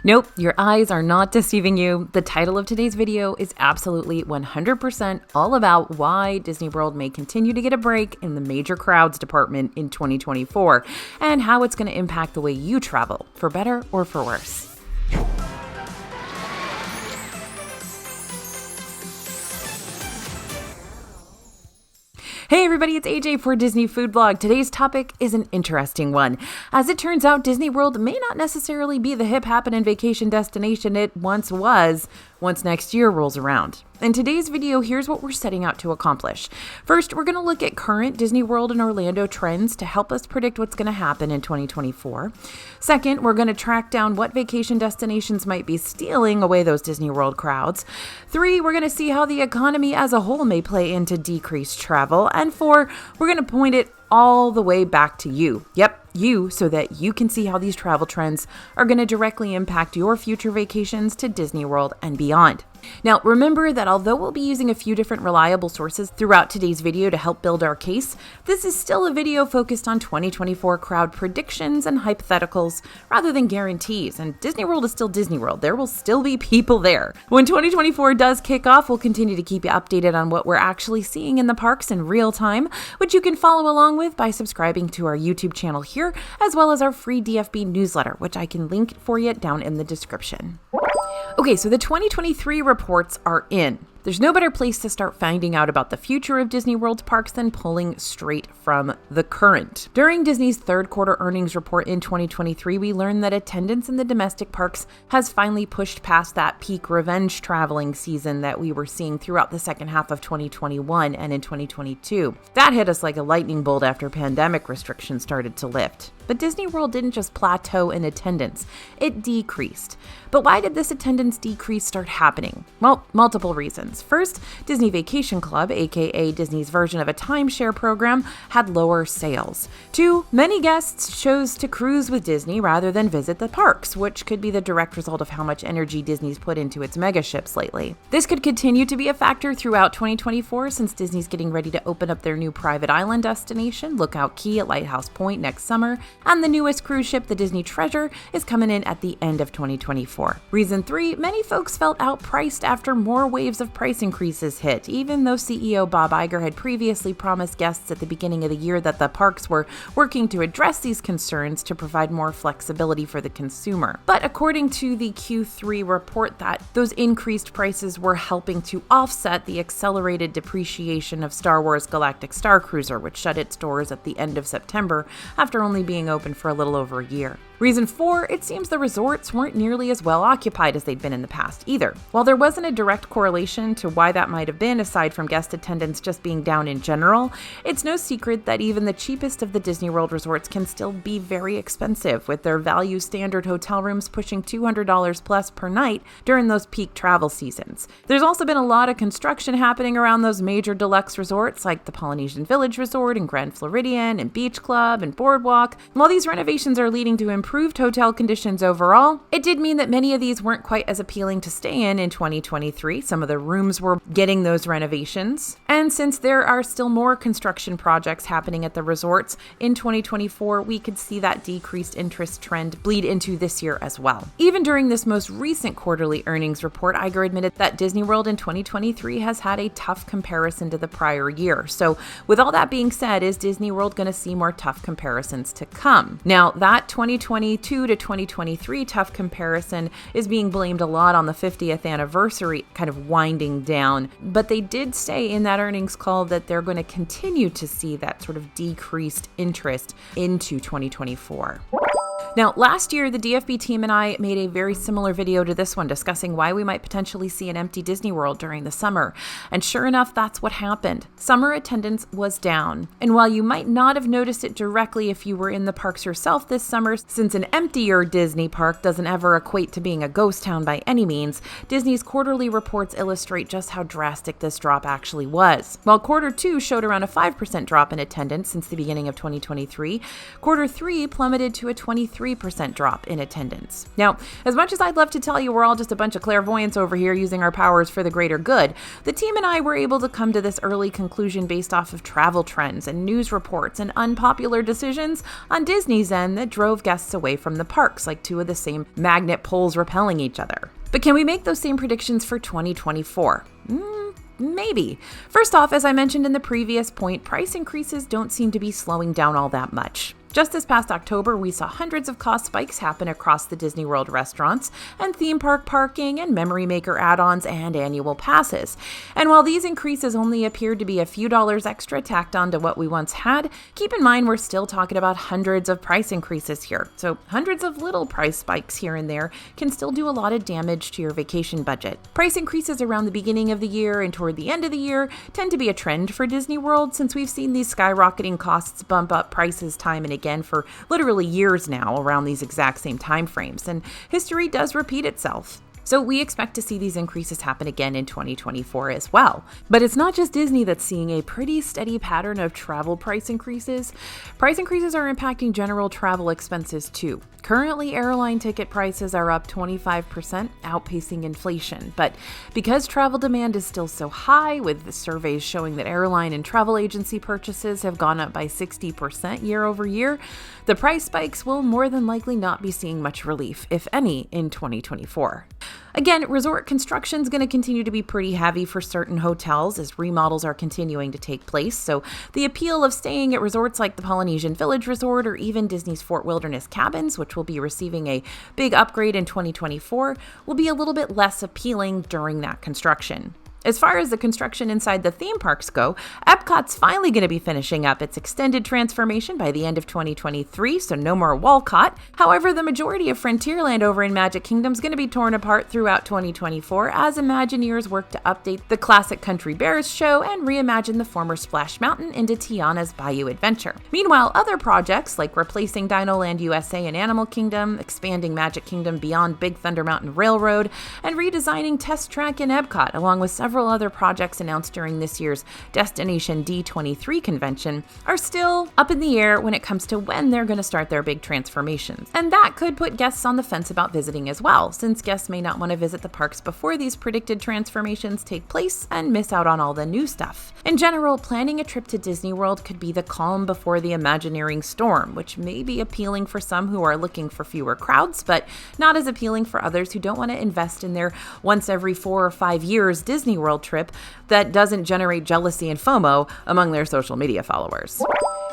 Nope, your eyes are not deceiving you. The title of today's video is absolutely 100% all about why Disney World may continue to get a break in the major crowds department in 2024 and how it's going to impact the way you travel, for better or for worse. Hey everybody, it's AJ for Disney Food Blog. Today's topic is an interesting one. As it turns out, Disney World may not necessarily be the hip happening vacation destination it once was once next year rolls around. In today's video, here's what we're setting out to accomplish. First, we're going to look at current Disney World and Orlando trends to help us predict what's going to happen in 2024. Second, we're going to track down what vacation destinations might be stealing away those Disney World crowds. 3, we're going to see how the economy as a whole may play into decreased travel. And 4, we're going to point it all the way back to you. Yep, you, so that you can see how these travel trends are going to directly impact your future vacations to Disney World and beyond. Now, remember that although we'll be using a few different reliable sources throughout today's video to help build our case, this is still a video focused on 2024 crowd predictions and hypotheticals rather than guarantees. And Disney World is still Disney World. There will still be people there. When 2024 does kick off, we'll continue to keep you updated on what we're actually seeing in the parks in real time, which you can follow along with by subscribing to our YouTube channel here, as well as our free DFB newsletter, which I can link for you down in the description. Okay, so the 2023 reports are in. There's no better place to start finding out about the future of Disney World's parks than pulling straight from the current. During Disney's third quarter earnings report in 2023, we learned that attendance in the domestic parks has finally pushed past that peak revenge traveling season that we were seeing throughout the second half of 2021 and in 2022. That hit us like a lightning bolt after pandemic restrictions started to lift. But Disney World didn't just plateau in attendance, it decreased. But why did this attendance decrease start happening? Well, multiple reasons. First, Disney Vacation Club, aka Disney's version of a timeshare program, had lower sales. 2, many guests chose to cruise with Disney rather than visit the parks, which could be the direct result of how much energy Disney's put into its mega ships lately. This could continue to be a factor throughout 2024 since Disney's getting ready to open up their new private island destination, Lookout Key at Lighthouse Point, next summer, and the newest cruise ship, the Disney Treasure, is coming in at the end of 2024. Reason 3, many folks felt outpriced after more waves of price increases hit, even though CEO Bob Iger had previously promised guests at the beginning of the year that the parks were working to address these concerns to provide more flexibility for the consumer. But according to the Q3 report, that those increased prices were helping to offset the accelerated depreciation of Star Wars Galactic Star Cruiser, which shut its doors at the end of September after only being open for a little over a year. Reason 4, it seems the resorts weren't nearly as well occupied as they'd been in the past either. While there wasn't a direct correlation to why that might have been aside from guest attendance just being down in general, it's no secret that even the cheapest of the Disney World resorts can still be very expensive, with their value standard hotel rooms pushing $200 plus per night during those peak travel seasons. There's also been a lot of construction happening around those major deluxe resorts like the Polynesian Village Resort and Grand Floridian and Beach Club and Boardwalk. And while these renovations are leading to improved hotel conditions overall, it did mean that many of these weren't quite as appealing to stay in 2023. Some of the rooms were getting those renovations. And since there are still more construction projects happening at the resorts in 2024, we could see that decreased interest trend bleed into this year as well. Even during this most recent quarterly earnings report, Iger admitted that Disney World in 2023 has had a tough comparison to the prior year. So with all that being said, is Disney World going to see more tough comparisons to come? Now, that 2022 to 2023 tough comparison is being blamed a lot on the 50th anniversary kind of winding down, but they did say in that earnings call that they're going to continue to see that sort of decreased interest into 2024. Now, last year, the DFB team and I made a very similar video to this one discussing why we might potentially see an empty Disney World during the summer. And sure enough, that's what happened. Summer attendance was down. And while you might not have noticed it directly if you were in the parks yourself this summer, since an emptier Disney park doesn't ever equate to being a ghost town by any means, Disney's quarterly reports illustrate just how drastic this drop actually was. While quarter 2 showed around a 5% drop in attendance since the beginning of 2023, quarter 3 plummeted to a 23% 33% drop in attendance. Now, as much as I'd love to tell you we're all just a bunch of clairvoyants over here using our powers for the greater good, the team and I were able to come to this early conclusion based off of travel trends and news reports and unpopular decisions on Disney's end that drove guests away from the parks, like two of the same magnet poles repelling each other. But can we make those same predictions for 2024? Maybe. First off, as I mentioned in the previous point, price increases don't seem to be slowing down all that much. Just this past October, we saw hundreds of cost spikes happen across the Disney World restaurants and theme park parking and Memory Maker add-ons and annual passes. And while these increases only appeared to be a few dollars extra tacked on to what we once had, keep in mind we're still talking about hundreds of price increases here. So hundreds of little price spikes here and there can still do a lot of damage to your vacation budget. Price increases around the beginning of the year and toward the end of the year tend to be a trend for Disney World, since we've seen these skyrocketing costs bump up prices time and again for literally years now around these exact same time frames, and history does repeat itself. So we expect to see these increases happen again in 2024 as well. But it's not just Disney that's seeing a pretty steady pattern of travel price increases. Price increases are impacting general travel expenses too. Currently, airline ticket prices are up 25%, outpacing inflation. But because travel demand is still so high, with the surveys showing that airline and travel agency purchases have gone up by 60% year over year, the price spikes will more than likely not be seeing much relief, if any, in 2024. Again, resort construction is going to continue to be pretty heavy for certain hotels as remodels are continuing to take place, so the appeal of staying at resorts like the Polynesian Village Resort or even Disney's Fort Wilderness Cabins, which will be receiving a big upgrade in 2024, will be a little bit less appealing during that construction. As far as the construction inside the theme parks go, Epcot's finally going to be finishing up its extended transformation by the end of 2023, so no more Walcott. However, the majority of Frontierland over in Magic Kingdom is going to be torn apart throughout 2024 as Imagineers work to update the classic Country Bears show and reimagine the former Splash Mountain into Tiana's Bayou Adventure. Meanwhile, other projects like replacing Dinoland USA and Animal Kingdom, expanding Magic Kingdom beyond Big Thunder Mountain Railroad, and redesigning Test Track in Epcot, along with several other projects announced during this year's Destination D23 convention, are still up in the air when it comes to when they're going to start their big transformations. And that could put guests on the fence about visiting as well, since guests may not want to visit the parks before these predicted transformations take place and miss out on all the new stuff. In general, planning a trip to Disney World could be the calm before the Imagineering storm, which may be appealing for some who are looking for fewer crowds, but not as appealing for others who don't want to invest in their once every 4 or 5 years Disney World trip that doesn't generate jealousy and FOMO among their social media followers.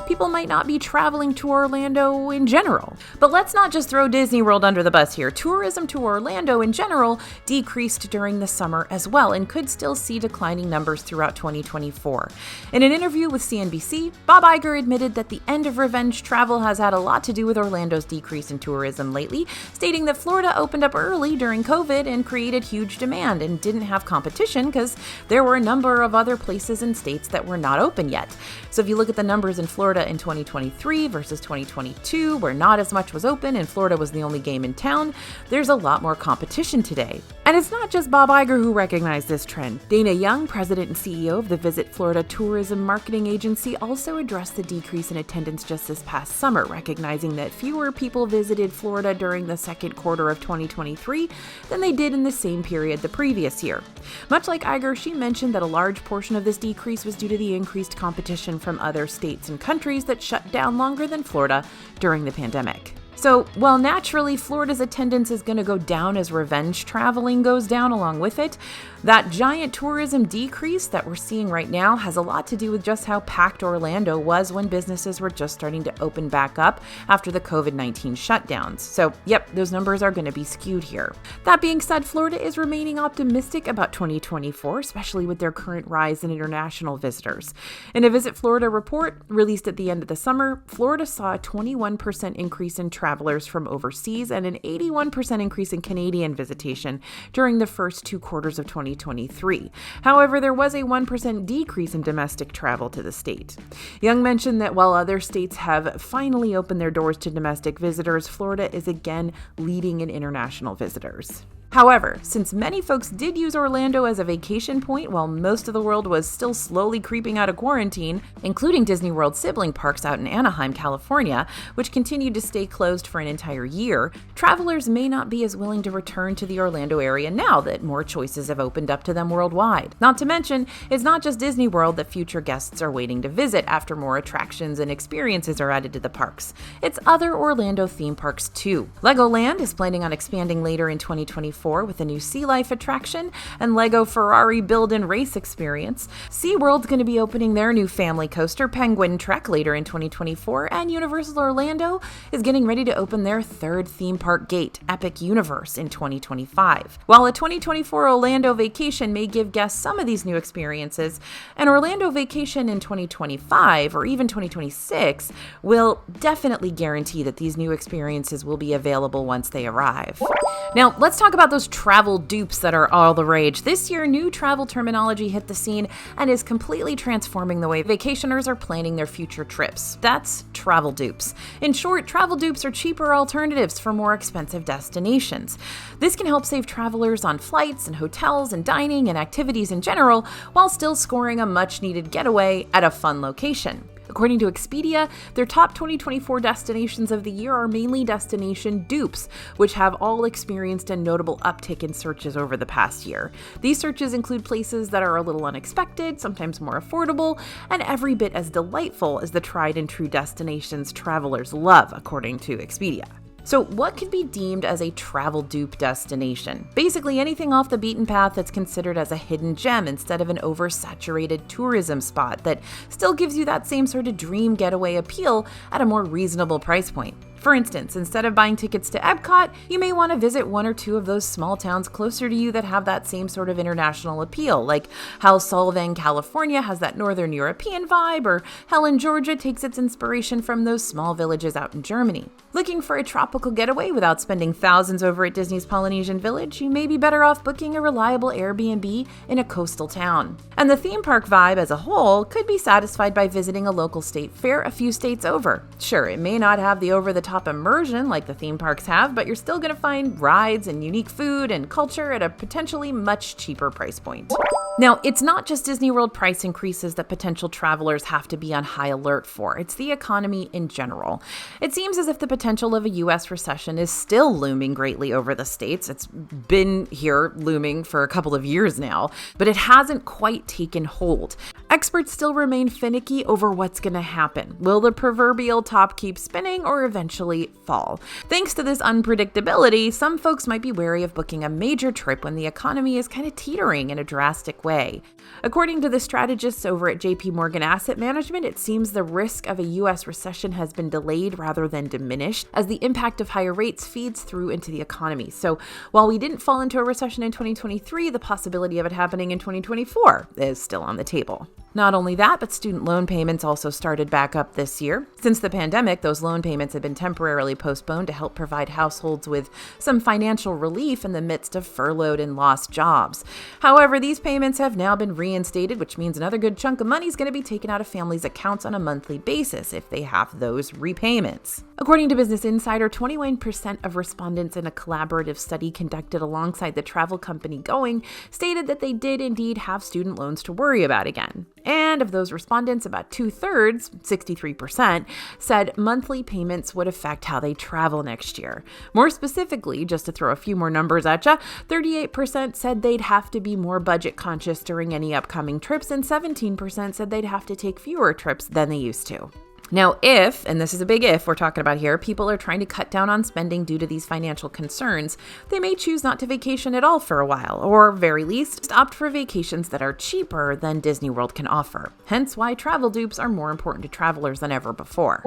People might not be traveling to Orlando in general. But let's not just throw Disney World under the bus here. Tourism to Orlando in general decreased during the summer as well and could still see declining numbers throughout 2024. In an interview with CNBC, Bob Iger admitted that the end of revenge travel has had a lot to do with Orlando's decrease in tourism lately, stating that Florida opened up early during COVID and created huge demand and didn't have competition because there were a number of other places and states that were not open yet. So if you look at the numbers in Florida in 2023 versus 2022, where not as much was open and Florida was the only game in town, there's a lot more competition today. And it's not just Bob Iger who recognized this trend. Dana Young, president and CEO of the Visit Florida Tourism Marketing Agency, also addressed the decrease in attendance just this past summer, recognizing that fewer people visited Florida during the second quarter of 2023 than they did in the same period the previous year. Much like Iger, she mentioned that a large portion of this decrease was due to the increased competition from other states and countries that shut down longer than Florida during the pandemic. So, while naturally Florida's attendance is going to go down as revenge traveling goes down along with it, that giant tourism decrease that we're seeing right now has a lot to do with just how packed Orlando was when businesses were just starting to open back up after the COVID-19 shutdowns. So, yep, those numbers are going to be skewed here. That being said, Florida is remaining optimistic about 2024, especially with their current rise in international visitors. In a Visit Florida report released at the end of the summer, Florida saw a 21% increase in travelers from overseas and an 81% increase in Canadian visitation during the first 2 quarters of 2023. However, there was a 1% decrease in domestic travel to the state. Young mentioned that while other states have finally opened their doors to domestic visitors, Florida is again leading in international visitors. However, since many folks did use Orlando as a vacation point while most of the world was still slowly creeping out of quarantine, including Disney World sibling parks out in Anaheim, California, which continued to stay closed for an entire year, travelers may not be as willing to return to the Orlando area now that more choices have opened up to them worldwide. Not to mention, it's not just Disney World that future guests are waiting to visit after more attractions and experiences are added to the parks. It's other Orlando theme parks too. Legoland is planning on expanding later in 2024 with a new Sea Life attraction and Lego Ferrari build and race experience. SeaWorld's going to be opening their new family coaster, Penguin Trek, later in 2024, and Universal Orlando is getting ready to open their third theme park gate, Epic Universe, in 2025. While a 2024 Orlando vacation may give guests some of these new experiences, an Orlando vacation in 2025 or even 2026 will definitely guarantee that these new experiences will be available once they arrive. Now, let's talk about those travel dupes that are all the rage. This year, new travel terminology hit the scene and is completely transforming the way vacationers are planning their future trips. That's travel dupes. In short, travel dupes are cheaper alternatives for more expensive destinations. This can help save travelers on flights and hotels and dining and activities in general, while still scoring a much-needed getaway at a fun location. According to Expedia, their top 2024 destinations of the year are mainly destination dupes, which have all experienced a notable uptick in searches over the past year. These searches include places that are a little unexpected, sometimes more affordable, and every bit as delightful as the tried and true destinations travelers love, according to Expedia. So what can be deemed as a travel dupe destination? Basically anything off the beaten path that's considered as a hidden gem instead of an oversaturated tourism spot that still gives you that same sort of dream getaway appeal at a more reasonable price point. For instance, instead of buying tickets to Epcot, you may want to visit one or two of those small towns closer to you that have that same sort of international appeal, like how Solvang, California has that Northern European vibe, or Helen, Georgia takes its inspiration from those small villages out in Germany. Looking for a tropical getaway without spending thousands over at Disney's Polynesian Village, you may be better off booking a reliable Airbnb in a coastal town. And the theme park vibe as a whole could be satisfied by visiting a local state fair a few states over. Sure, it may not have the over-the-top immersion like the theme parks have, but you're still going to find rides and unique food and culture at a potentially much cheaper price point. Now, it's not just Disney World price increases that potential travelers have to be on high alert for. It's the economy in general. It seems as if the potential of a U.S. recession is still looming greatly over the states. It's been here looming for a couple of years now, but it hasn't quite taken hold. Experts still remain finicky over what's going to happen. Will the proverbial top keep spinning or eventually fall? Thanks to this unpredictability, some folks might be wary of booking a major trip when the economy is kind of teetering in a drastic way. According to the strategists over at JP Morgan Asset Management, it seems the risk of a U.S. recession has been delayed rather than diminished as the impact of higher rates feeds through into the economy. So while we didn't fall into a recession in 2023, the possibility of it happening in 2024 is still on the table. Not only that, but student loan payments also started back up this year. Since the pandemic, those loan payments have been temporarily postponed to help provide households with some financial relief in the midst of furloughed and lost jobs. However, these payments have now been reinstated, which means another good chunk of money is going to be taken out of families' accounts on a monthly basis if they have those repayments. According to Business Insider, 21% of respondents in a collaborative study conducted alongside the travel company Going stated that they did indeed have student loans to worry about again. And of those respondents, about 2/3, 63%, said monthly payments would affect how they travel next year. More specifically, just to throw a few more numbers at you, 38% said they'd have to be more budget conscious during any upcoming trips, and 17% said they'd have to take fewer trips than they used to. Now, if, and this is a big if we're talking about here, people are trying to cut down on spending due to these financial concerns, they may choose not to vacation at all for a while, or very least, opt for vacations that are cheaper than Disney World can offer. Hence why travel dupes are more important to travelers than ever before.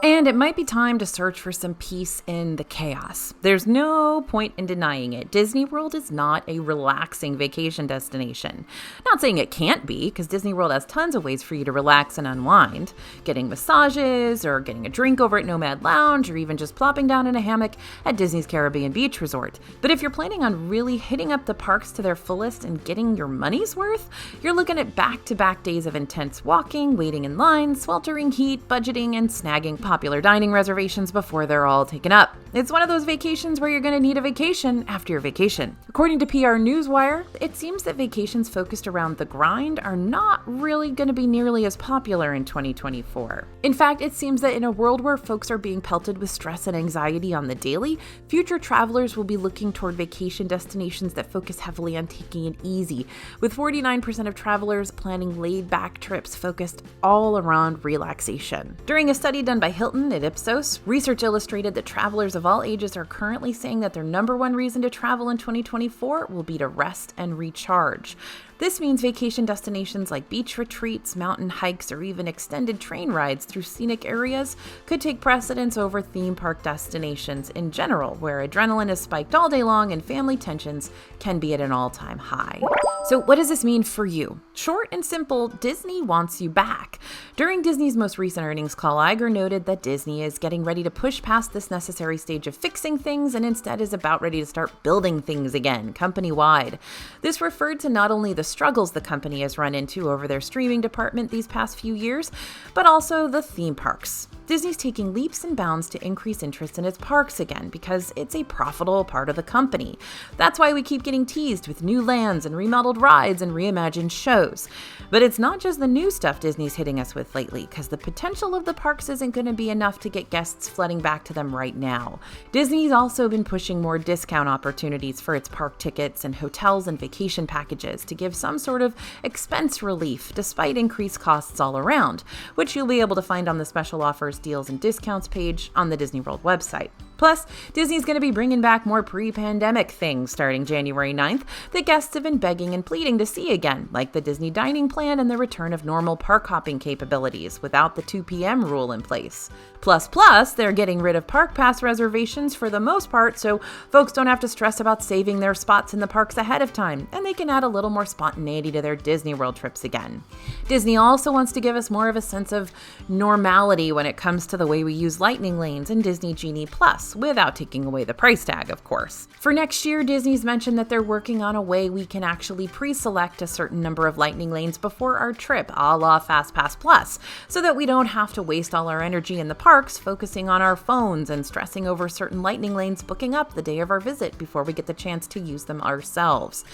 And it might be time to search for some peace in the chaos. There's no point in denying it. Disney World is not a relaxing vacation destination. Not saying it can't be, because Disney World has tons of ways for you to relax and unwind. Getting massages, or getting a drink over at Nomad Lounge, or even just plopping down in a hammock at Disney's Caribbean Beach Resort. But if you're planning on really hitting up the parks to their fullest and getting your money's worth, you're looking at back-to-back days of intense walking, waiting in line, sweltering heat, budgeting, and snagging popular dining reservations before they're all taken up. It's one of those vacations where you're going to need a vacation after your vacation. According to PR Newswire, it seems that vacations focused around the grind are not really going to be nearly as popular in 2024. In fact, it seems that in a world where folks are being pelted with stress and anxiety on the daily, future travelers will be looking toward vacation destinations that focus heavily on taking it easy, with 49% of travelers planning laid-back trips focused all around relaxation. During a study done by Hilton at Ipsos, research illustrated that travelers of all ages are currently saying that their number one reason to travel in 2024 will be to rest and recharge. This means vacation destinations like beach retreats, mountain hikes, or even extended train rides through scenic areas could take precedence over theme park destinations in general, where adrenaline is spiked all day long and family tensions can be at an all-time high. So what does this mean for you? Short and simple, Disney wants you back. During Disney's most recent earnings call, Iger noted that Disney is getting ready to push past this necessary stage of fixing things and instead is about ready to start building things again, company-wide. This referred to not only the struggles the company has run into over their streaming department these past few years, but also the theme parks. Disney's taking leaps and bounds to increase interest in its parks again because it's a profitable part of the company. That's why we keep getting teased with new lands and remodeled rides and reimagined shows. But it's not just the new stuff Disney's hitting us with lately, because the potential of the parks isn't going to be enough to get guests flooding back to them right now. Disney's also been pushing more discount opportunities for its park tickets and hotels and vacation packages to give some sort of expense relief despite increased costs all around, which you'll be able to find on the special offers, deals, and discounts page on the Disney World website. Plus, Disney's going to be bringing back more pre-pandemic things starting January 9th that guests have been begging and pleading to see again, like the Disney dining plan and the return of normal park hopping capabilities without the 2 p.m. rule in place. Plus, they're getting rid of park pass reservations for the most part, so folks don't have to stress about saving their spots in the parks ahead of time, and they can add a little more spontaneity to their Disney World trips again. Disney also wants to give us more of a sense of normality when it comes to the way we use Lightning Lanes and Disney Genie Plus, without taking away the price tag, of course. For next year, Disney's mentioned that they're working on a way we can actually pre-select a certain number of Lightning Lanes before our trip, a la FastPass Plus, so that we don't have to waste all our energy in the parks focusing on our phones and stressing over certain Lightning Lanes booking up the day of our visit before we get the chance to use them ourselves.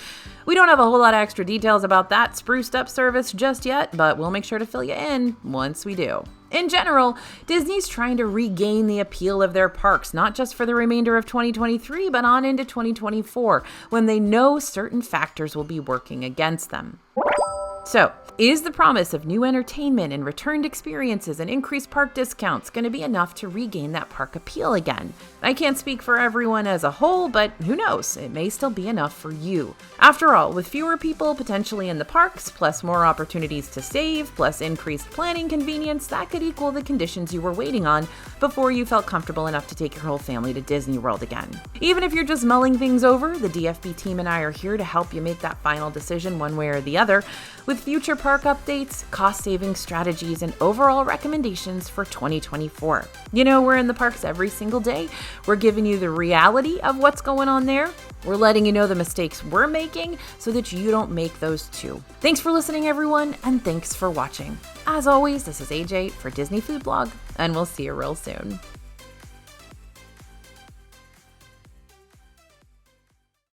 We don't have a whole lot of extra details about that spruced up service just yet, but we'll make sure to fill you in once we do. In general, Disney's trying to regain the appeal of their parks, not just for the remainder of 2023, but on into 2024, when they know certain factors will be working against them. So, is the promise of new entertainment and returned experiences and increased park discounts going to be enough to regain that park appeal again? I can't speak for everyone as a whole, but who knows, it may still be enough for you. After all, with fewer people potentially in the parks, plus more opportunities to save, plus increased planning convenience, that could equal the conditions you were waiting on before you felt comfortable enough to take your whole family to Disney World again. Even if you're just mulling things over, the DFB team and I are here to help you make that final decision one way or the other, with future park updates, cost-saving strategies, and overall recommendations for 2024. You know, we're in the parks every single day. We're giving you the reality of what's going on there. We're letting you know the mistakes we're making so that you don't make those too. Thanks for listening, everyone, and thanks for watching. As always, this is AJ for Disney Food Blog, and we'll see you real soon.